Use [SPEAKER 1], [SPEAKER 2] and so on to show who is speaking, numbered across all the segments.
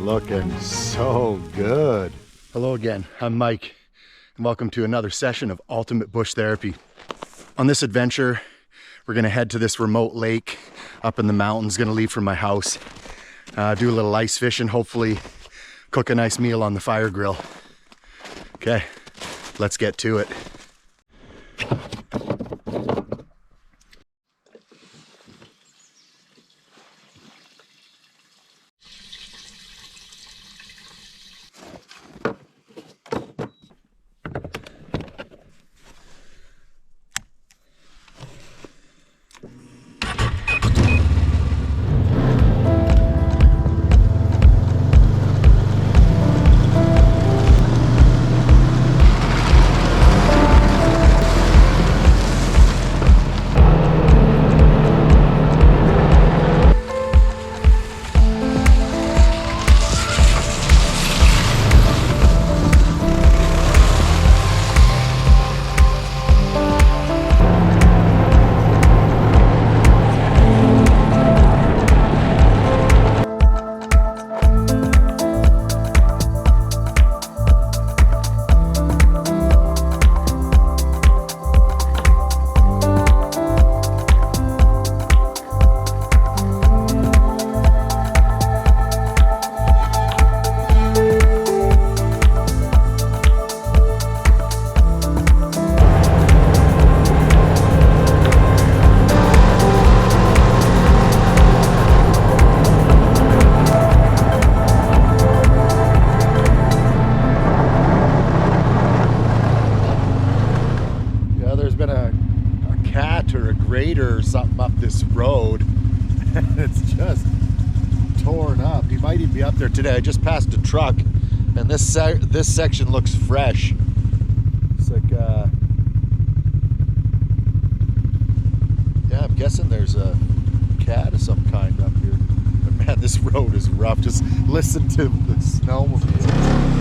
[SPEAKER 1] Looking so good. Hello again, I'm Mike, and welcome to another session of Ultimate Bush Therapy. On this adventure, we're gonna head to this remote lake up in the mountains, gonna leave from my house, do a little ice fishing, hopefully cook a nice meal on the fire grill. Okay, let's get to it. Or something up this road and it's just torn up. He might even be up there today. I just passed a truck and this section looks fresh. It's like yeah, I'm guessing there's a cat of some kind up here, but man, this road is rough. Just listen to the snowmobile.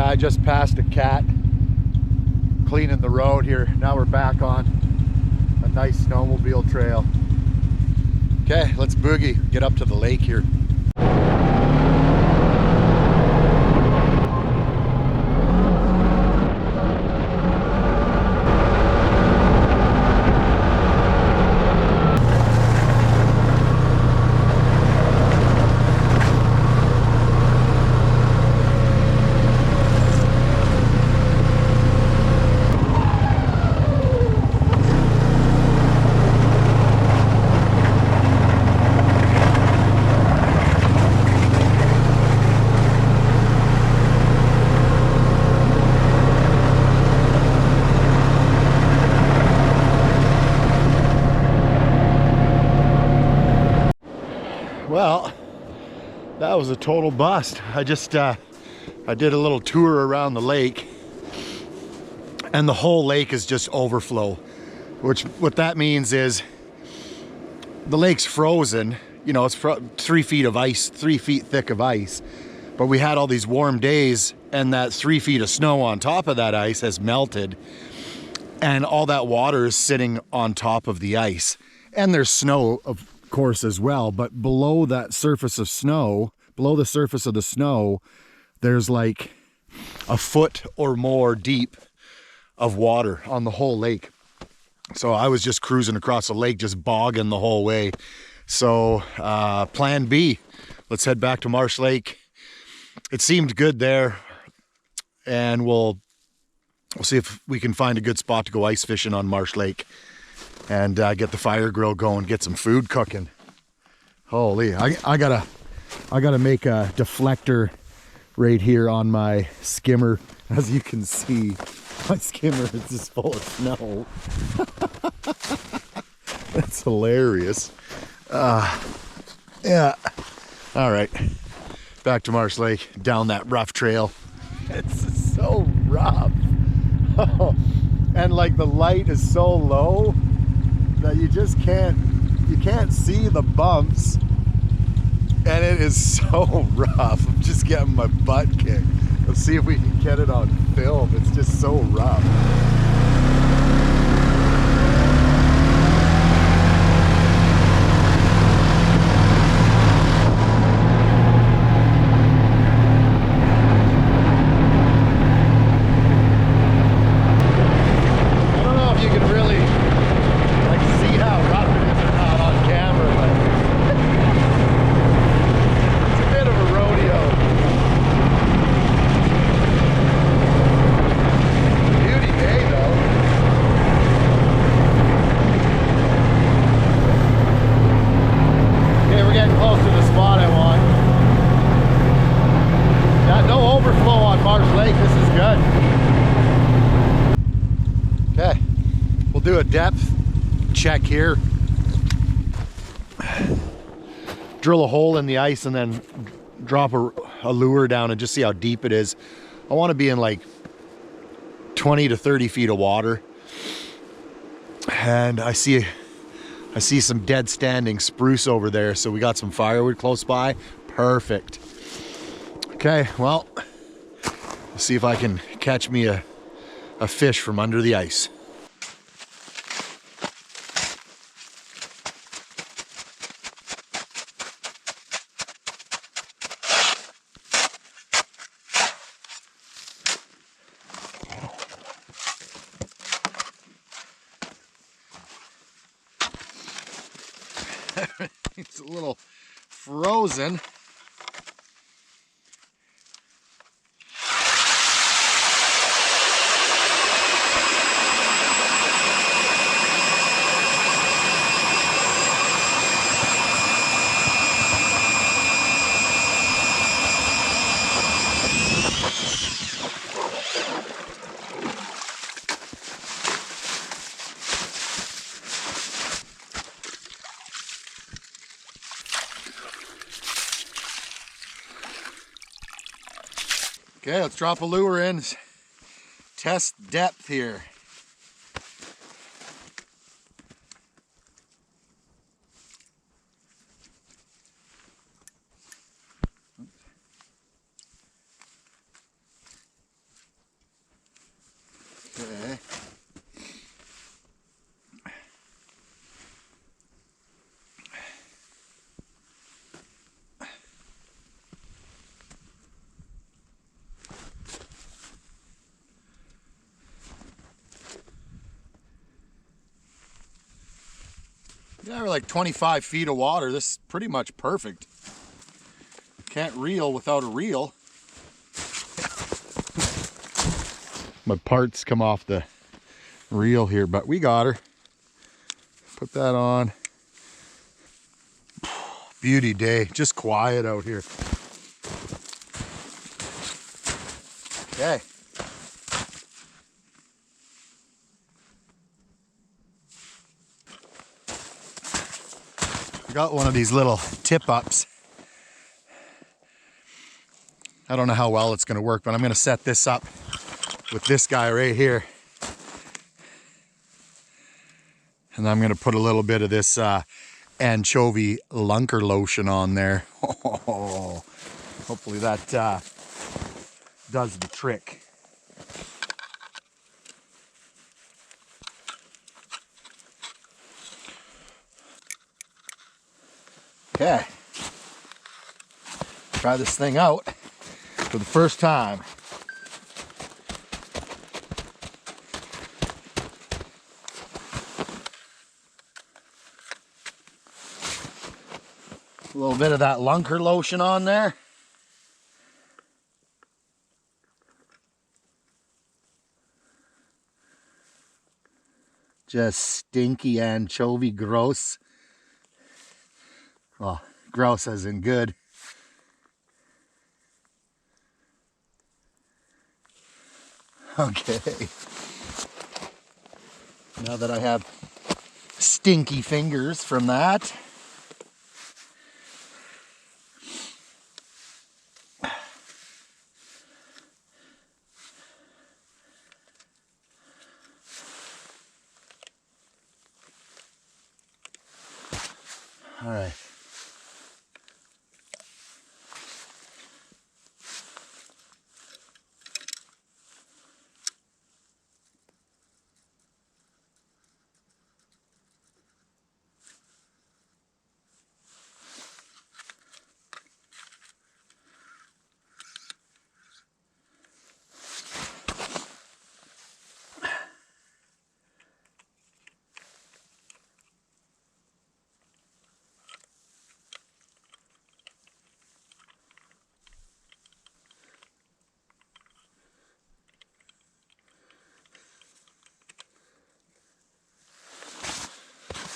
[SPEAKER 1] I just passed a cat cleaning the road here. Now we're back on a nice snowmobile trail. Okay, let's boogie, get up to the lake here. Well, that was a total bust. I just I did a little tour around the lake and the whole lake is just overflow, which what that means is the lake's frozen. You know, it's 3 feet of ice, 3 feet thick of ice, but we had all these warm days and that 3 feet of snow on top of that ice has melted and all that water is sitting on top of the ice. And there's snow, of course, as well, but below that surface of snow, below the surface of the snow, there's like a foot or more deep of water on the whole lake. So I was just cruising across the lake, just bogging the whole way. So plan B, let's head back to Marsh Lake. It seemed good there, and we'll see if we can find a good spot to go ice fishing on Marsh Lake and get the fire grill going, get some food cooking. Holy, I gotta make a deflector right here on my skimmer. As you can see, my skimmer is just full of snow. That's hilarious. Yeah. All right. Back to Marsh Lake, down that rough trail. It's so rough. And like the light is so low that you just can't see the bumps. And it is so rough. I'm just getting my butt kicked. Let's see if we can get it on film. It's just so rough. Do a depth check here, drill a hole in the ice and then drop a lure down and just see how deep it is. I want to be in like 20 to 30 feet of water, and I see some dead standing spruce over there, so we got some firewood close by. Perfect. Okay, well, let's see if I can catch me a fish from under the ice. It's a little frozen. Okay, let's drop a lure in, test depth here. Okay. Yeah, we're like 25 feet of water. This is pretty much perfect. Can't reel without a reel. My parts come off the reel here, but we got her. Put that on. Beauty day, just quiet out here. Okay. I got one of these little tip-ups. I don't know how well it's going to work, but I'm going to set this up with this guy right here. And I'm going to put a little bit of this anchovy lunker lotion on there. Oh, hopefully that does the trick. Okay, try this thing out for the first time. A little bit of that lunker lotion on there. Just stinky anchovy gross. Well, gross as in good. Okay. Now that I have stinky fingers from that,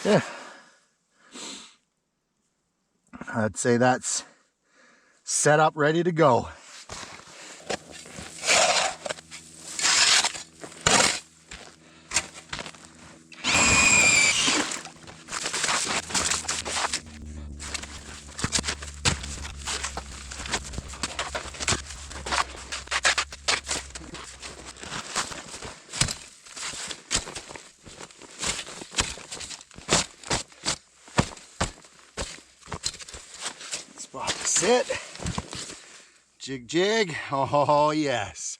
[SPEAKER 1] Yeah. I'd say that's set up, ready to go. Spot to sit. Jig, jig. Oh, yes.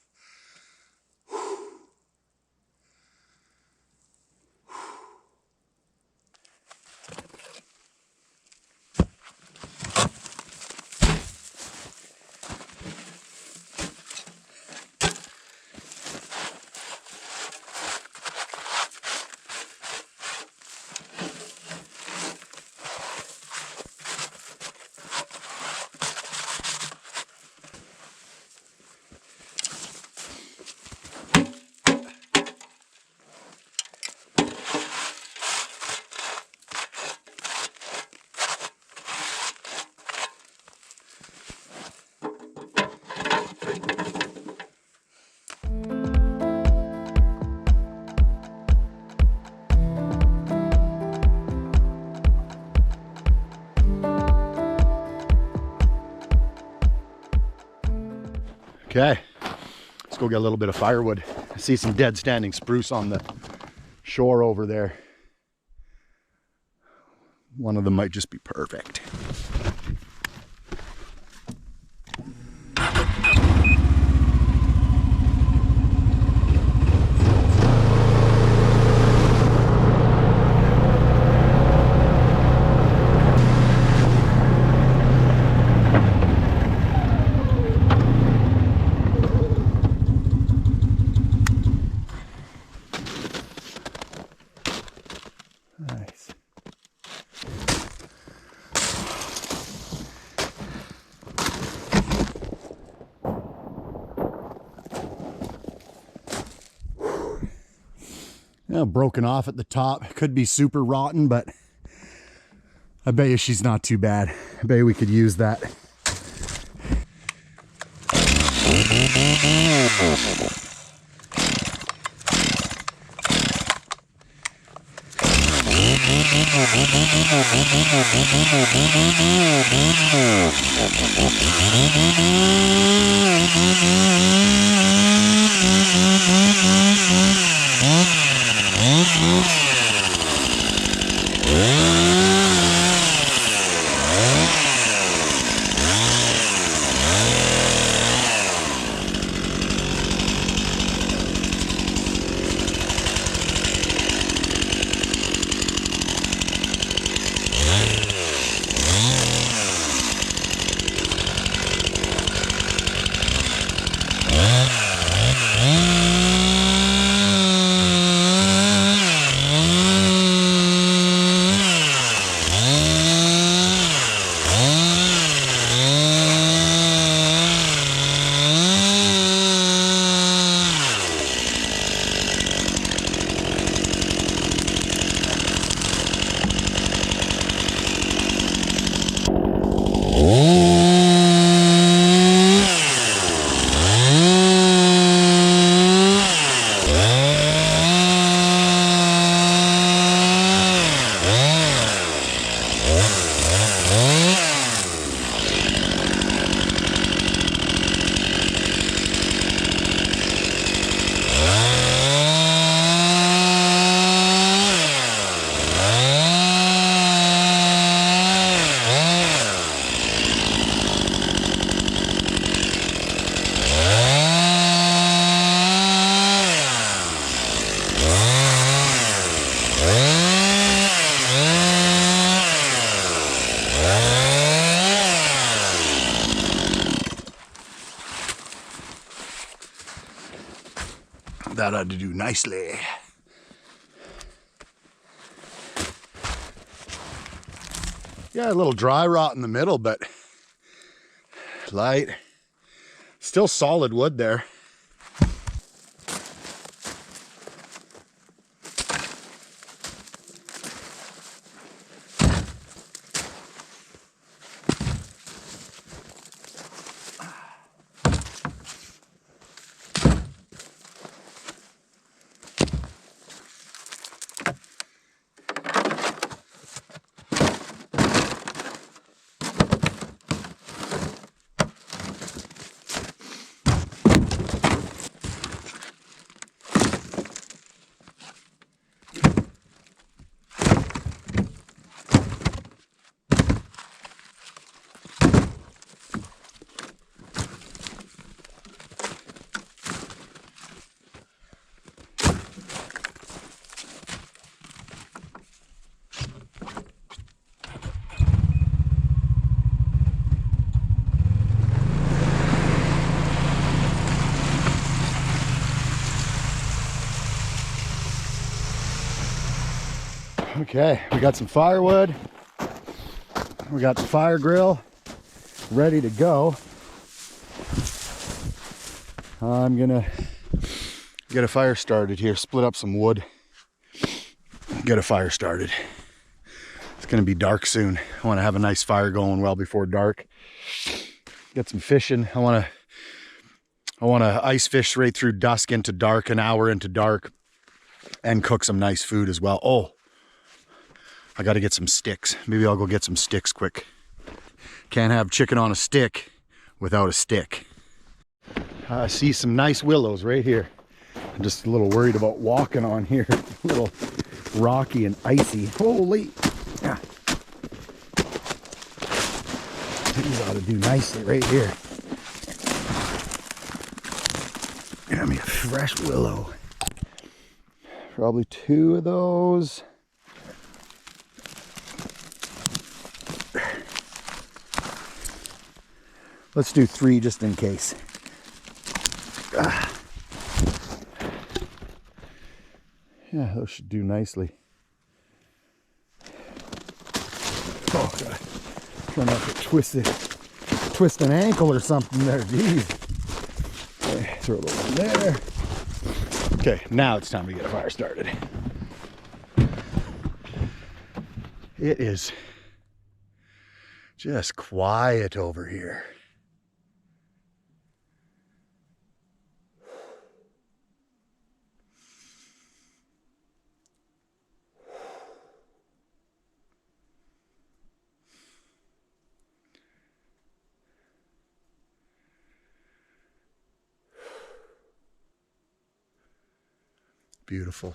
[SPEAKER 1] Okay, let's go get a little bit of firewood. I see some dead standing spruce on the shore over there. One of them might just be perfect. Nice. Yeah, broken off at the top. Could be super rotten, but I bet you she's not too bad. I bet you we could use that. That ought to do nicely. Yeah, a little dry rot in the middle, but light. Still solid wood there. Okay, we got some firewood. We got the fire grill ready to go. I'm gonna get a fire started here, split up some wood, get a fire started. It's gonna be dark soon. I wanna have a nice fire going well before dark. Get some fishing. I wanna ice fish right through dusk into dark, an hour into dark, and cook some nice food as well. Oh, I gotta get some sticks. Maybe I'll go get some sticks quick. Can't have chicken on a stick without a stick. I see some nice willows right here. I'm just a little worried about walking on here. A little rocky and icy. Holy! Yeah. These ought to do nicely right here. Give me a fresh willow. Probably 2 of those. Let's do 3 just in case. Yeah, those should do nicely. Oh, God. Try not to twist an ankle or something there. Jeez. Okay, throw those in there. Okay, now it's time to get a fire started. It is just quiet over here. Beautiful.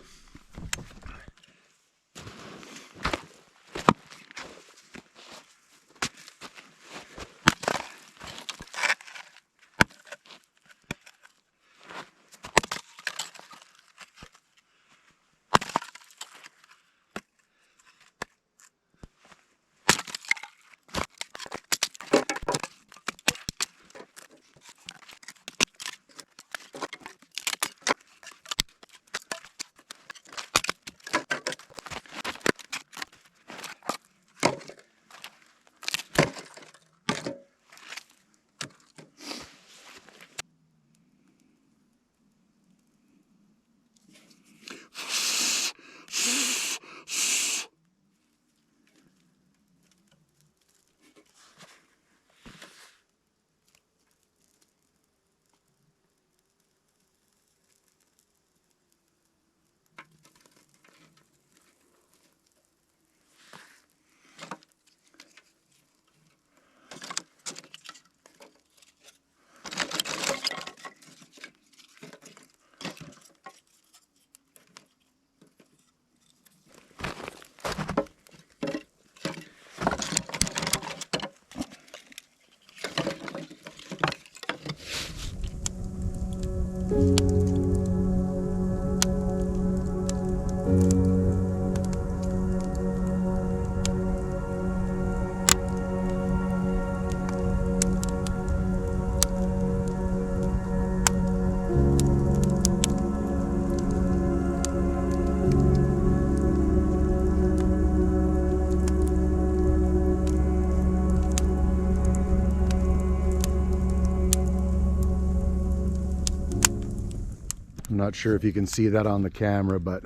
[SPEAKER 1] I'm not sure if you can see that on the camera, but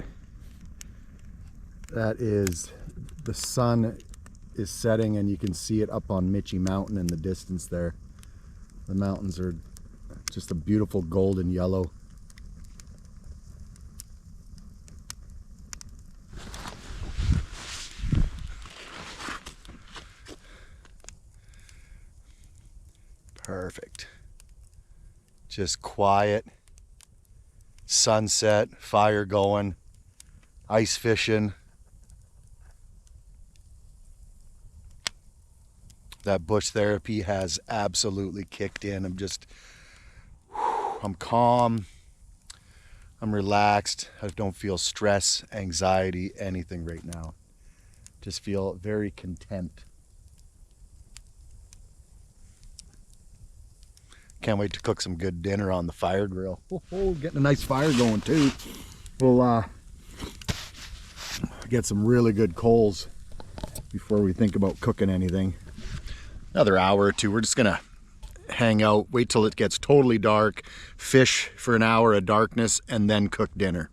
[SPEAKER 1] that is, the sun is setting and you can see it up on Mitchie Mountain in the distance there. The mountains are just a beautiful golden yellow. Perfect. Just quiet. Sunset, fire going, ice fishing. That bush therapy has absolutely kicked in. I'm calm, I'm relaxed. I don't feel stress, anxiety, anything right now. Just feel very content. Can't wait to cook some good dinner on the fire grill. Oh, getting a nice fire going too. We'll Get some really good coals before we think about cooking anything. Another hour or two, we're just gonna hang out, wait till it gets totally dark, fish for an hour of darkness, and then cook dinner.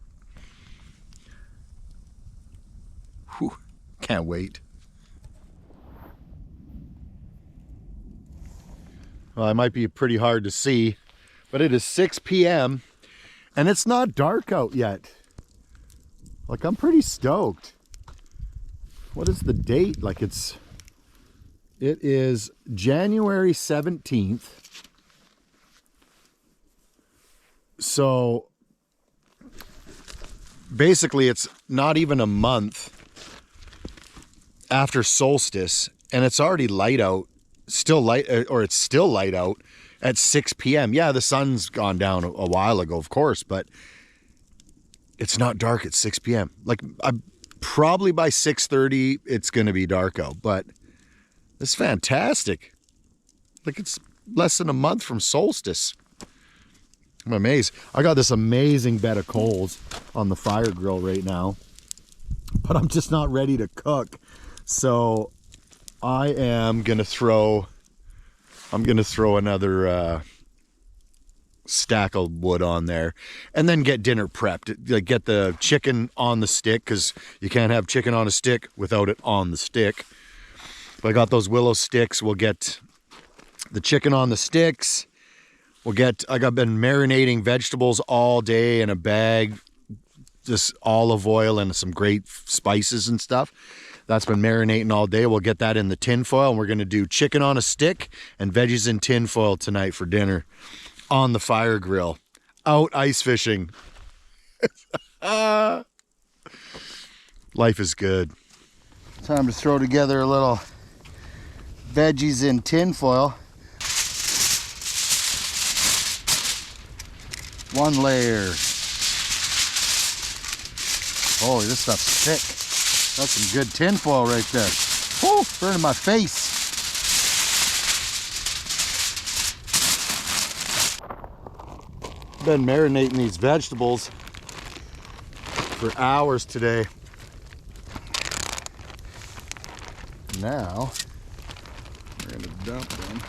[SPEAKER 1] Whew, can't wait. Well, it might be pretty hard to see, but it is 6 p.m. and it's not dark out yet. Like, I'm pretty stoked. What is the date? Like, it is January 17th. So basically it's not even a month after solstice and it's already light out, still light, or it's still light out at 6 p.m. Yeah, the sun's gone down a while ago, of course, but it's not dark at 6 p.m. Like, probably by 6:30 it's going to be dark out, but it's fantastic. Like, it's less than a month from solstice. I'm amazed. I got this amazing bed of coals on the fire grill right now, but I'm just not ready to cook. So I am gonna throw another stack of wood on there and then get dinner prepped. Like, get the chicken on the stick, because you can't have chicken on a stick without it on the stick. But I got those willow sticks. We'll get the chicken on the sticks. I got been marinating vegetables all day in a bag, just olive oil and some great spices and stuff. That's been marinating all day. We'll get that in the tin foil, and we're going to do chicken on a stick and veggies in tin foil tonight for dinner on the fire grill, out ice fishing. Life is good. Time to throw together a little veggies in tin foil. One layer. Holy, this stuff's thick. That's some good tin foil right there. Woo, burning my face. Been marinating these vegetables for hours today. Now, we're gonna dump them.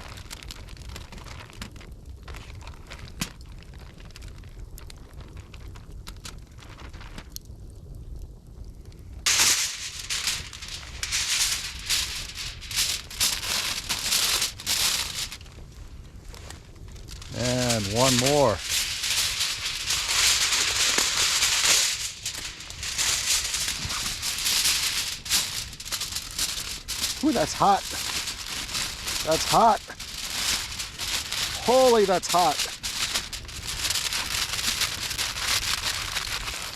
[SPEAKER 1] And one more. Ooh, that's hot. That's hot. Holy, that's hot.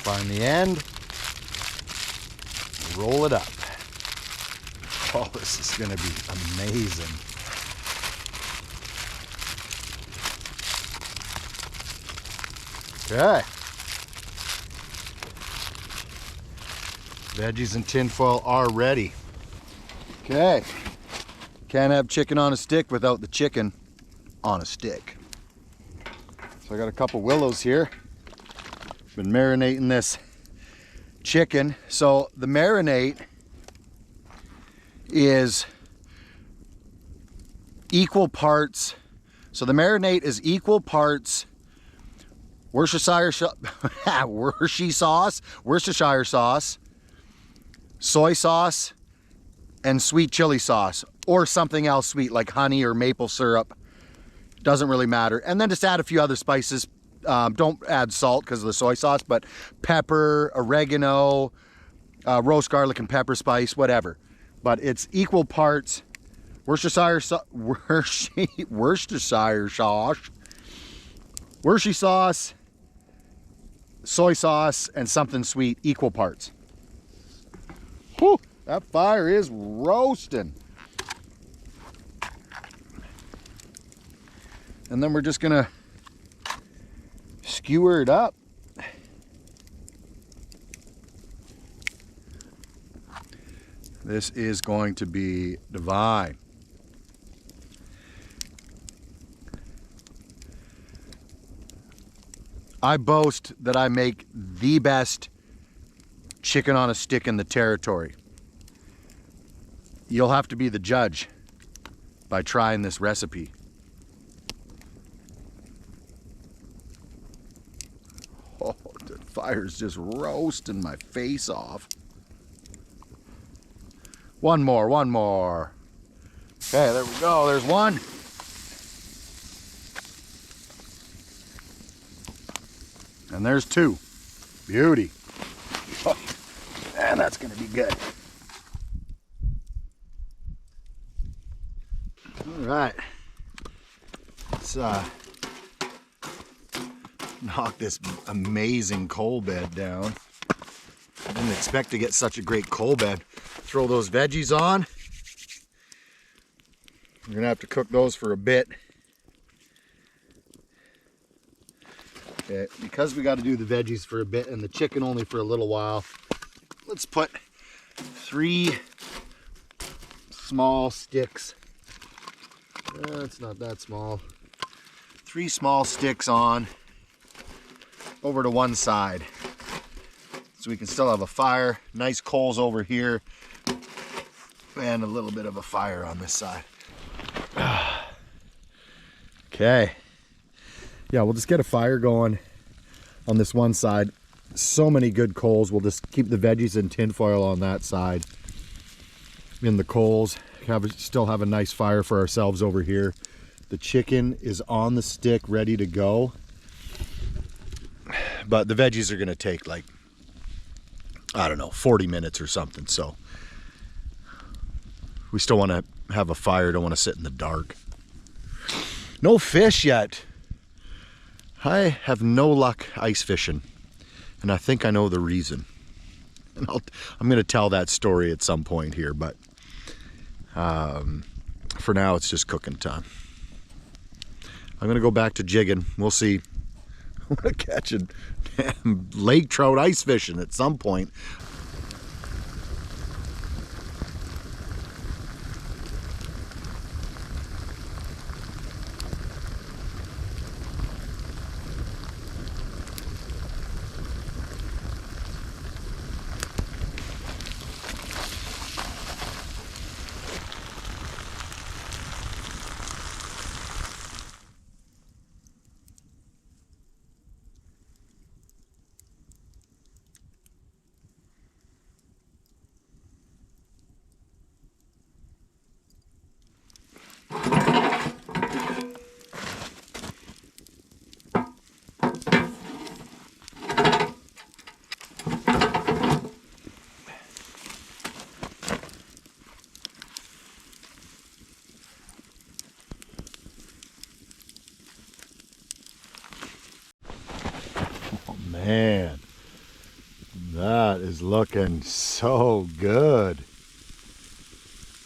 [SPEAKER 1] Find the end. Roll it up. Oh, this is going to be amazing. Okay. Veggies and tinfoil are ready. Okay. Can't have chicken on a stick without the chicken on a stick. So I got a couple willows here. Been marinating this chicken. So the marinade is equal parts. So the marinade is equal parts Worcestershire sauce, soy sauce, and sweet chili sauce, or something else sweet like honey or maple syrup. Doesn't really matter. And then just add a few other spices. Don't add salt because of the soy sauce, but pepper, oregano, roast garlic and pepper spice, whatever. But it's equal parts Worcestershire sauce, soy sauce, and something sweet, equal parts. Whew, that fire is roasting. And then we're just gonna skewer it up. This is going to be divine. I boast that I make the best chicken on a stick in the territory. You'll have to be the judge by trying this recipe. Oh, the fire's just roasting my face off. One more, one more. Okay, there we go, there's one. And there's two. Beauty. Oh, and that's gonna be good. All right, let's knock this amazing coal bed down. I didn't expect to get such a great coal bed. Throw those veggies on. We're gonna have to cook those for a bit. Okay, because we got to do the veggies for a bit and the chicken only for a little while, let's put 3 small sticks. It's not that small. 3 small sticks on over to one side, so we can still have a fire. Nice coals over here and a little bit of a fire on this side. Okay. Yeah, we'll just get a fire going on this one side. So many good coals. We'll just keep the veggies in tin foil on that side. In the coals, still have a nice fire for ourselves over here. The chicken is on the stick, ready to go. But the veggies are gonna take like, I don't know, 40 minutes or something. So we still wanna have a fire, don't wanna sit in the dark. No fish yet. I have no luck ice fishing, and I think I know the reason. And I'm going to tell that story at some point here, but for now it's just cooking time. I'm going to go back to jigging. We'll see. I'm going to catch a damn lake trout ice fishing at some point. Man, that is looking so good.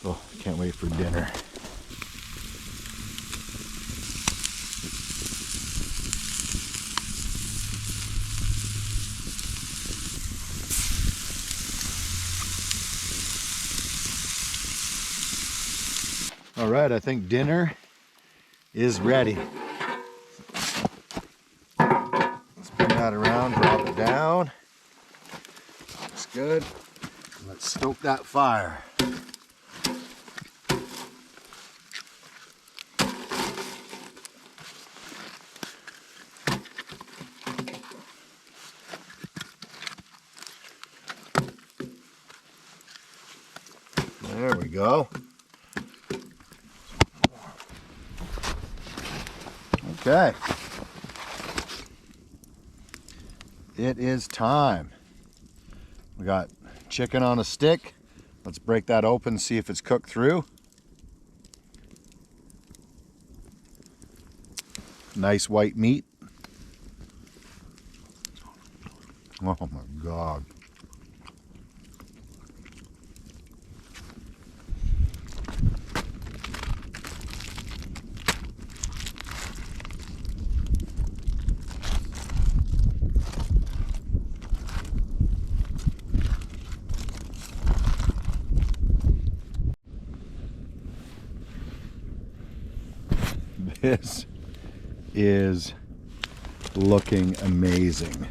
[SPEAKER 1] Oh, can't wait for dinner. All right, I think dinner is ready. That around, drop it down. Looks good. Let's stoke that fire. There we go. Okay. It is time. We got chicken on a stick. Let's break that open, see if it's cooked through. Nice white meat. Oh my God. This is looking amazing.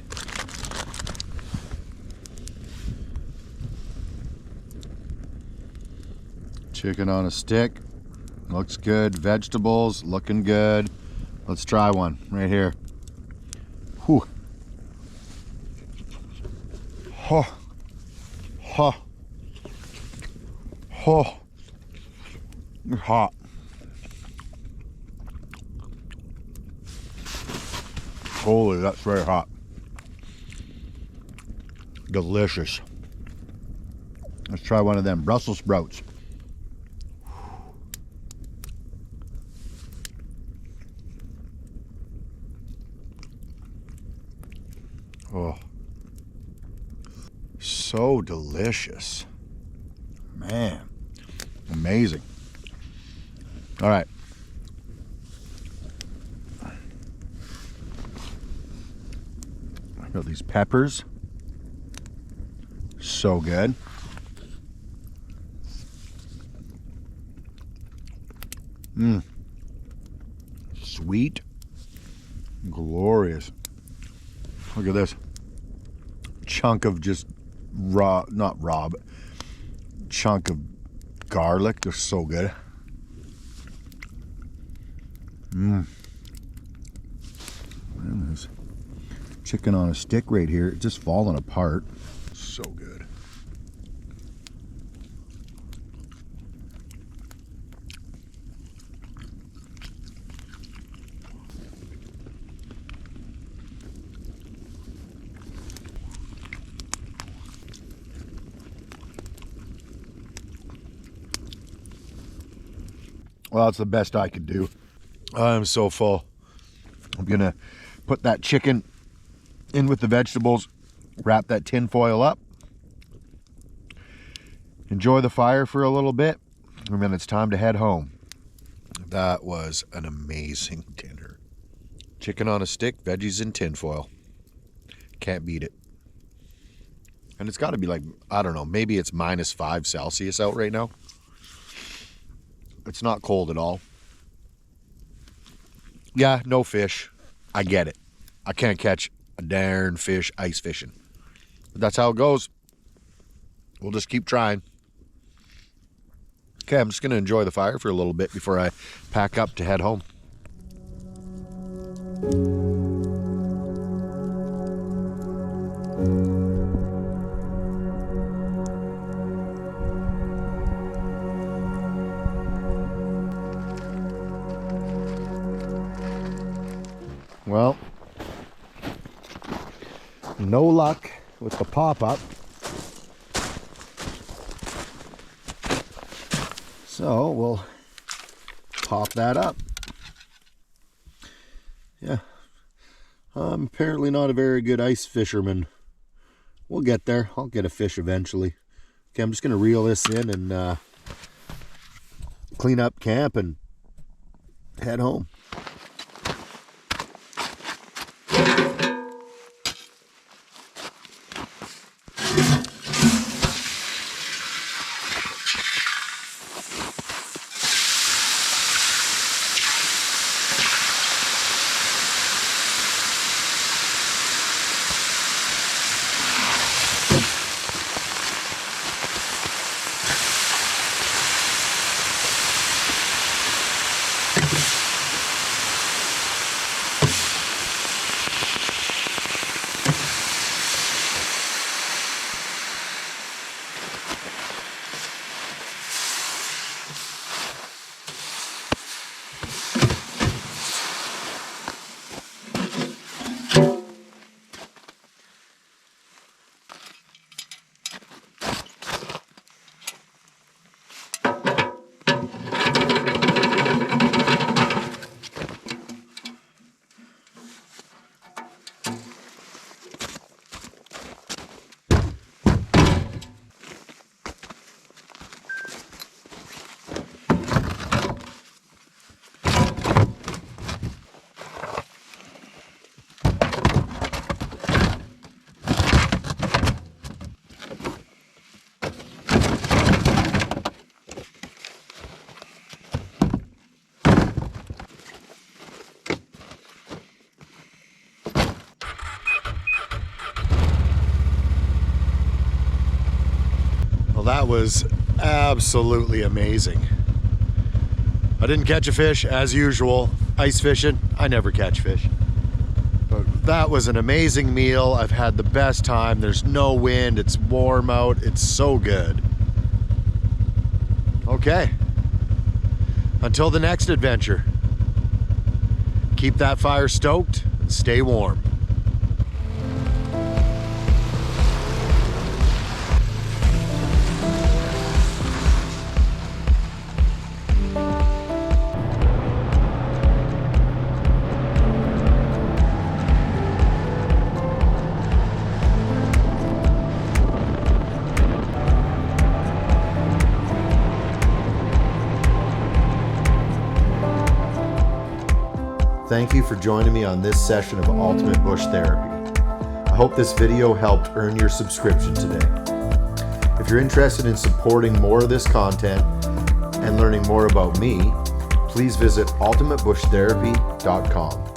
[SPEAKER 1] Chicken on a stick. Looks good. Vegetables looking good. Let's try one right here. Whew. Oh. Oh. Oh. It's hot. Holy, that's very hot. Delicious. Let's try one of them Brussels sprouts. Oh, so delicious. Man, amazing. All right. I got these peppers. So good. Sweet. Glorious. Look at this. Chunk of just raw, not raw, but chunk of garlic. They're so good. And this chicken on a stick right here. It's just falling apart. So good. Well, that's the best I could do. I'm so full. I'm gonna put that chicken in with the vegetables, wrap that tin foil up, enjoy the fire for a little bit, and then it's time to head home. That was an amazing dinner. Chicken on a stick, veggies in tin foil. Can't beat it. And it's got to be like, I don't know, maybe it's -5 Celsius out right now. It's not cold at all. Yeah, no fish. I get it. I can't catch a darn fish ice fishing. But that's how it goes. We'll just keep trying. Okay, I'm just going to enjoy the fire for a little bit before I pack up to head home. Well, no luck with the pop-up. So we'll pop that up. Yeah, I'm apparently not a very good ice fisherman. We'll get there. I'll get a fish eventually. Okay, I'm just going to reel this in and clean up camp and head home. Well, that was absolutely amazing. I didn't catch a fish as usual. Ice fishing, I never catch fish. But that was an amazing meal. I've had the best time. There's no wind, it's warm out, it's so good. Okay, until the next adventure, keep that fire stoked and stay warm. Thank you for joining me on this session of Ultimate Bush Therapy. I hope this video helped earn your subscription today. If you're interested in supporting more of this content and learning more about me, please visit ultimatebushtherapy.com.